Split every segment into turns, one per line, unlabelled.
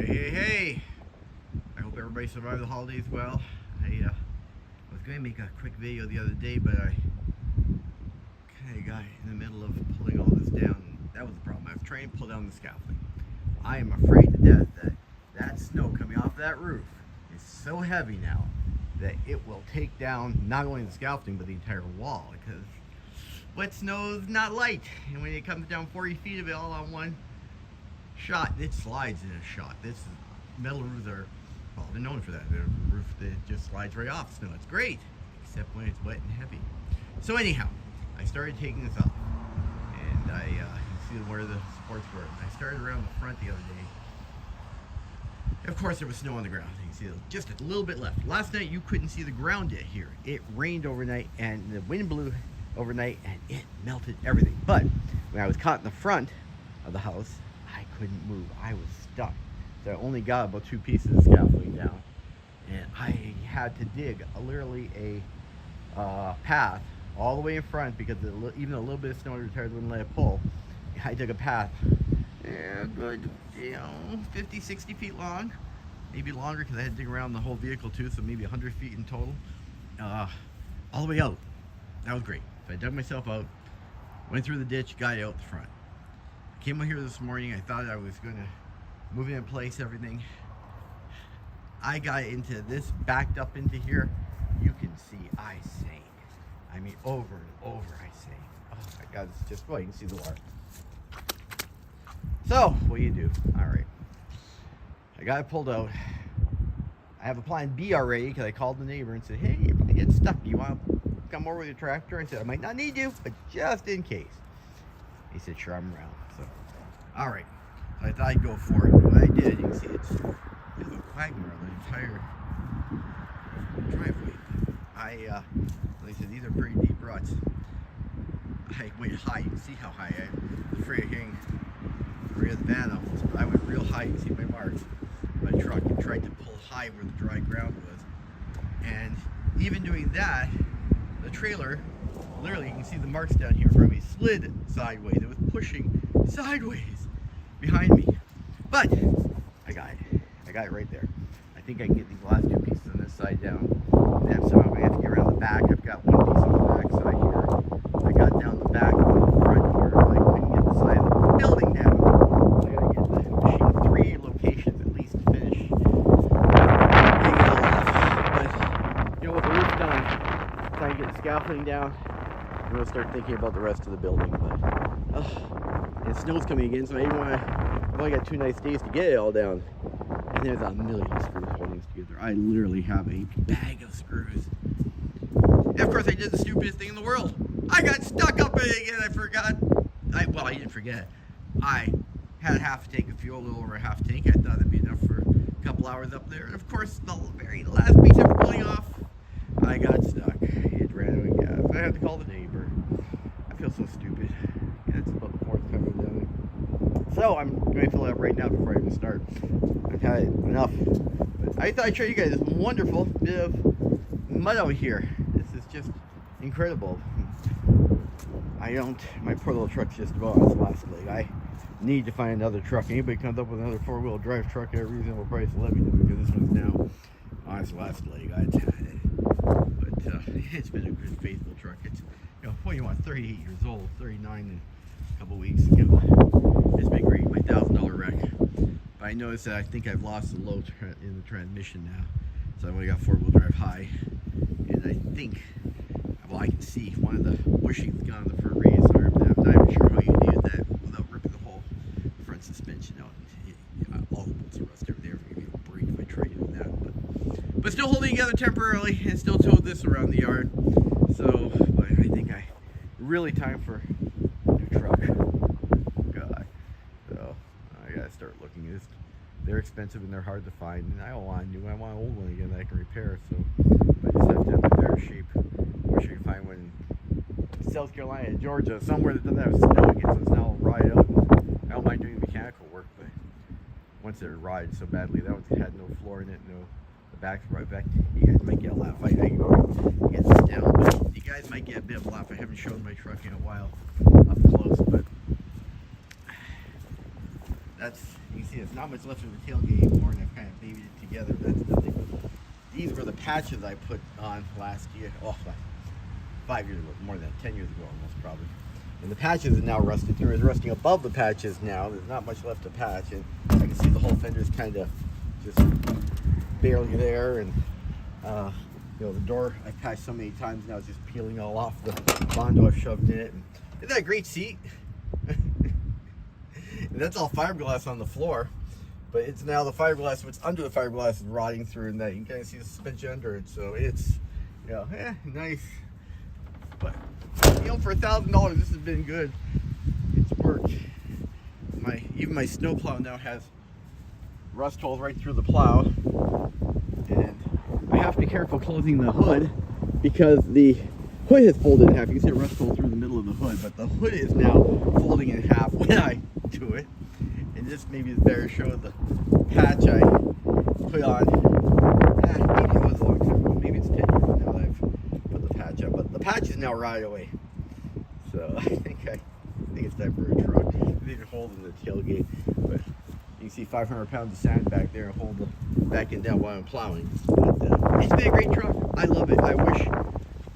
Hey. I hope everybody survived the holidays well. I was going to make a quick video the other day, but I kind of got in the middle of pulling all this down. That was the problem. I was trying to pull down the scaffolding. I am afraid to death that that snow coming off that roof is so heavy now that it will take down not only the scaffolding but the entire wall, because wet snow is not light, and when it comes down 40 feet of it all on one shot, it slides in a shot. This metal roofs are, well, they're known for that. They're a roof that just slides right off snow. It's great, except when it's wet and heavy. So anyhow, I started taking this off, and I you can see where the supports were. I started around the front the other day. Of course, there was snow on the ground. You can see just a little bit left. Last night, you couldn't see the ground yet here. It rained overnight, and the wind blew overnight, and it melted everything. But when I was caught in the front of the house, I couldn't move. I was stuck. So I only got about 2 pieces of scaffolding down, and I had to dig literally a path all the way in front, because even a little bit of snow retired wouldn't let it pull. I took a path, good, 50, 60 feet long, maybe longer, because I had to dig around the whole vehicle too, so maybe 100 feet in total, all the way out. That was great. So I dug myself out, went through the ditch, got it out the front. I came out here this morning. I thought I was going to move it in place, everything. I got into this, backed up into here. You can see I sank. I mean, over and over I sank. Oh my God, it's just, well, you can see the water. So, what do you do? All right. I got it pulled out. I have a plan B already, because I called the neighbor and said, hey, if I get stuck, you want to come over with your tractor? I said, I might not need you, but just in case. He said, sure, I'm around. So, all right. So I thought I'd go for it. What I did, you can see it's a quagmire, the entire driveway. Like I said, these are pretty deep ruts. I went high. You can see how high I was afraid of hitting the rear of the van almost, but I went real high. You can see my marks. My truck and tried to pull high where the dry ground was. And even doing that, the trailer, literally, you can see the marks down here in front of me, slid sideways. It was pushing sideways behind me. But I got it. I got it right there. I think I can get these last 2 pieces on this side down. And so I'm going to have to get around the back. I've got 1 piece on the back side here. I got down the back on the front here, but I couldn't get the side of the building down. So I got to get the machine 3 locations at least to finish. But, you know, with the roof done, trying to get the scaffolding down, I'm going to start thinking about the rest of the building. But, and snow's coming again, so I even want to, I've only got 2 nice days to get it all down. And there's a million screws holding this together. I literally have a bag of screws. And of course, I did the stupidest thing in the world. I got stuck up in it again. I forgot. Well, I didn't forget. I had half a tank of fuel, a little over a half tank. I thought that'd be enough for a couple hours up there. And of course, the very last piece of pulling off, I got stuck. It ran out of gas. I had to call the neighbor. I feel so stupid. Yeah, it's about the 4th time I've done it. So I'm going to fill it up right now before I even start. I've had enough. But I thought I'd show you guys this wonderful bit of mud out here. This is just incredible. My poor little truck's just about on its last leg. I need to find another truck. Anybody comes up with another 4-wheel drive truck at a reasonable price, let me know, because this one's now on its last leg. But it's been a good, faithful truck. It's, what do you want, 38 years old, 39 in a couple weeks. It's been great. My $1,000 wreck. But I noticed that I think I've lost the low in the transmission now. So I've only got 4-wheel drive high. And I think, well, I can see one of the bushings gone on the front race arm. I'm not even sure how you do that without ripping the whole front suspension out. All the bolts are rusted over there. Maybe a break if I try doing that. But still holding together temporarily, and still towed this around the yard. So, but I think really time for a new truck. God. So I gotta start looking at this. They're expensive and they're hard to find, and I don't want a new one. I want an old one again that I can repair. So I just have to have a better shape. Wish I could find one in South Carolina and Georgia, somewhere that doesn't have snow again, so it's now ride out. I don't mind doing the mechanical work, but once they're ride so badly, that one had no floor in it, no the back's right back. You guys might get a laugh. I can go get this down, but you guys might get a bit of a laugh. I haven't shown my truck in a while up close, but that's, you can see there's not much left of the tailgate anymore, and I've kind of babied it together. That's nothing. These were the patches I put on last year. Oh, 5 years ago, more than that, 10 years ago almost probably. And the patches are now rusted through. It's rusting above the patches now. There's not much left to patch, and I can see the whole fender's kind of just barely there. And you know, the door I've patched so many times now is just peeling all off the Bondo I've shoved in it. And isn't that a great seat? And that's all fiberglass on the floor, but it's now the fiberglass, what's under the fiberglass is rotting through, and that you can kind of see the suspension under it. So it's, you know, nice. But you know, for $1,000, this has been good. It's worked. Even my snowplow now has rust holes right through the plow, and I have to be careful closing the hood because the hood has folded in half. You can see a rust hole through the middle of the hood, but the hood is now folding in half when I do it. And this maybe is better to show the patch I put on. Maybe it was a long time ago. Maybe it's 10 years now that I've put the patch up, but the patch is now rotted away. So I think it's time for a truck. These are holding the tailgate, but you can see 500 pounds of sand back there and hold the back end down while I'm plowing. But, it's been a great truck. I love it. I wish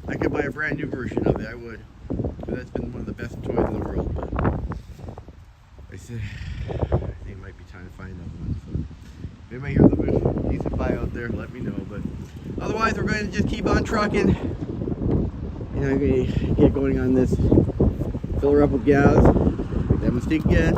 I could buy a brand new version of it. I would. But that's been one of the best toys in the world. But I think it might be time to find another one. So if anybody hears of a decent buy out there, let me know. But otherwise, we're going to just keep on trucking. And I'm going to get going on this. Fill her up with gas. Make that mistake again.